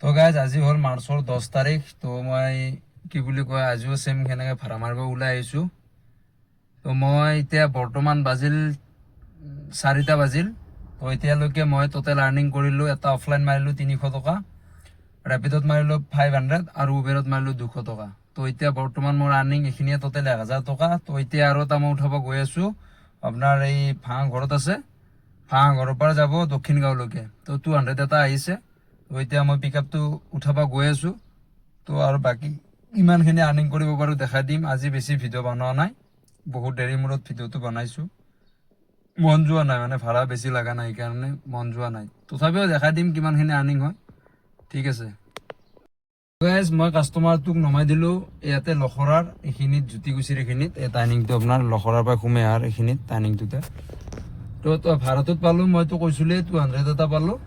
তো গাইজ আজি হ'ল মাৰ্চৰ 10 তাৰিখ। তো মই কি বুলি কয় আজিও চেম সেনেকৈ ভাড়া মাৰিব ওলাই আহিছোঁ। তো মই এতিয়া বৰ্তমান বাজিল 4টা বাজিল। তো এতিয়ালৈকে মই টোটেল আৰ্নিং কৰিলোঁ, এটা অফলাইন মাৰিলোঁ 300 টকা, ৰেপিডত মাৰিলোঁ 500 আৰু উবেৰত মাৰিলোঁ 200 টকা। তো এতিয়া বৰ্তমান মোৰ আৰ্নিং এইখিনিয়ে টোটেল 1000 টকা। তো এতিয়া আৰু এটা মই উঠাব গৈ আছোঁ, আপোনাৰ এই ভাঙা ঘৰত আছে, ভাঙা ঘৰৰ পৰা যাব দক্ষিণ গাঁৱলৈকে। তো 200 এটা আহিছে। তো এতিয়া মই পিক আপটো উঠাব গৈ আছোঁ। তো আৰু বাকী ইমানখিনি আৰ্নিং কৰিব পাৰোঁ দেখাই দিম। আজি বেছি ভিডিঅ' বনোৱা নাই, বহুত দেৰি মূৰত ভিডিঅ'টো বনাইছোঁ। মন যোৱা নাই, মানে ভাড়া বেছি লগা নাই, সেইকাৰণে মন যোৱা নাই। তথাপিও দেখাই দিম কিমানখিনি আৰ্নিং হয়, ঠিক আছে। গাইজ মই কাষ্টমাৰটোক নমাই দিলোঁ ইয়াতে লখৰাৰ এইখিনিত, জ্যোতিকুছিৰ এইখিনিত। এই টাৰ্ণিংটো আপোনাৰ লখৰাৰ পৰা সোমে আহাৰ এইখিনিত টাৰ্ণিংটোতে। তো ভাড়াটোত পালোঁ, মইতো কৈছিলোঁৱেই 200 এটা পালোঁ।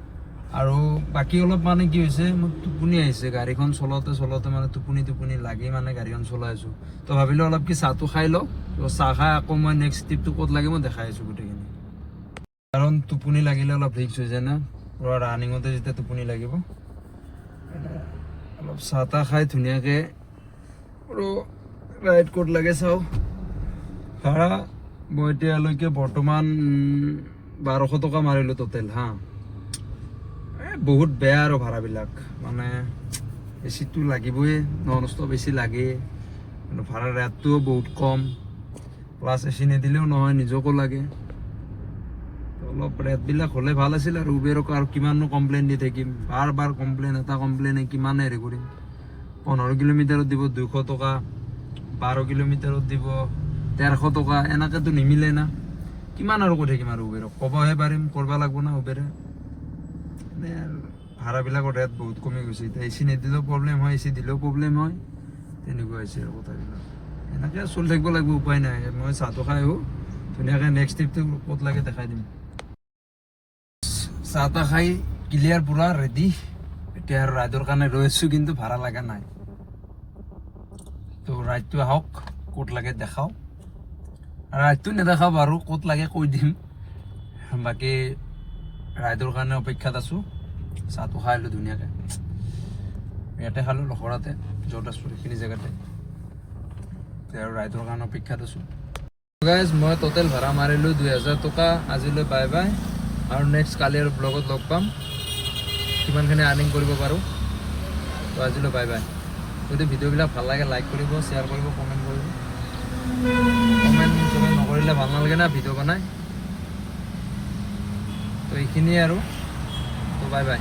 আৰু বাকী অলপ মানে কি হৈছে, মোৰ টোপনি আহিছে গাড়ীখন চলাওঁতে চলাওঁতে, মানে টোপনি লাগি মানে গাড়ীখন চলাই আছোঁ। তো ভাবিলোঁ অলপ কি চাহটো খাই লওঁ। তো চাহ খাই আকৌ মই নেক্সট ট্ৰিপটো ক'ত লাগে মই দেখাই আছোঁ গোটেইখিনি। কাৰণ টোপনি লাগিলে অলপ ৰিক্স হৈ যায় না, পুৰা ৰানিঙতে যেতিয়া টোপনি লাগিব। অলপ চাহ তাহ খাই ধুনীয়াকৈ আৰু ৰাইড ক'ত লাগে চাওঁ। ভাড়া মই এতিয়ালৈকে বৰ্তমান 1200 টকা মাৰিলোঁ টোটেল হা। বহুত বেয়া আৰু ভাড়াবিলাক, মানে এচিটো লাগিবই, নন ষ্টপ এচি লাগেই, কিন্তু ভাড়াৰ ৰেটটোও বহুত কম। প্লাছ এচি নিদিলেও নহয়, নিজকো লাগে। অলপ ৰেটবিলাক হ'লে ভাল আছিল। আৰু উবেৰক আৰু কিমাননো কমপ্লেইন দি থাকিম, বাৰ বাৰ কমপ্লেইন, এটা কমপ্লেইনে কিমানে হেৰি কৰিম। 15 কিলোমিটাৰত দিব 200 টকা, 12 কিলোমিটাৰত দিব 150 টকা, এনেকৈতো নিমিলে না। কিমান আৰু কৈ থাকিম আৰু উবেৰক, ক'বহে পাৰিম, কৰিব লাগব না উবেৰে। মানে ভাড়াবিলাকৰ ৰেট বহুত কমি গৈছে। এতিয়া এচি নিদিলেও প্ৰব্লেম হয়, এচি দিলেও প্ৰব্লেম হয়, তেনেকুৱা হৈছে আৰু কথাবিলাক। এনেকৈ চলি থাকিব লাগিব, উপায় নাই। মই চাহটো খাই আহোঁ, ধুনীয়াকৈ নেক্সট ট্ৰিপটো ক'ত লাগে দেখাই দিম। চাহ তাহ খাই ক্লিয়াৰ পূৰা ৰেডি, এতিয়া আৰু ৰাইডৰ কাৰণে ৰৈ আছোঁ, কিন্তু ভাড়া লগা নাই। তো ৰাইডটো আহক, ক'ত লাগে দেখাওঁ। ৰাইডটো নেদেখাওঁ বাৰু, ক'ত লাগে কৈ দিম। বাকী ৰাইডৰ কাৰণে অপেক্ষাত আছোঁ। চাহটো খাই আহিলোঁ ধুনীয়াকৈ, ইয়াতে খালোঁ লখৰাতে য'ত আছোঁ সেইখিনি জেগাতে। আৰু ৰাইডৰ কাৰণে অপেক্ষাত আছোঁ। গাইজ মই টোটেল ভাড়া মাৰিলোঁ 2000 টকা। আজিলৈ বাই বাই, আৰু নেক্সট কালি আৰু ব্লগত লগ পাম, কিমানখিনি আৰ্নিং কৰিব পাৰোঁ। তো আজিলৈ বাই বাই। যদি ভিডিঅ'বিলাক ভাল লাগে লাইক কৰিব, শ্বেয়াৰ কৰিব, কমেণ্ট কৰিব। কমেণ্ট নকৰিলে ভাল নালাগে না ভিডিঅ' বনাই। তো এইখিনিয়ে আৰু, তো বাই বাই।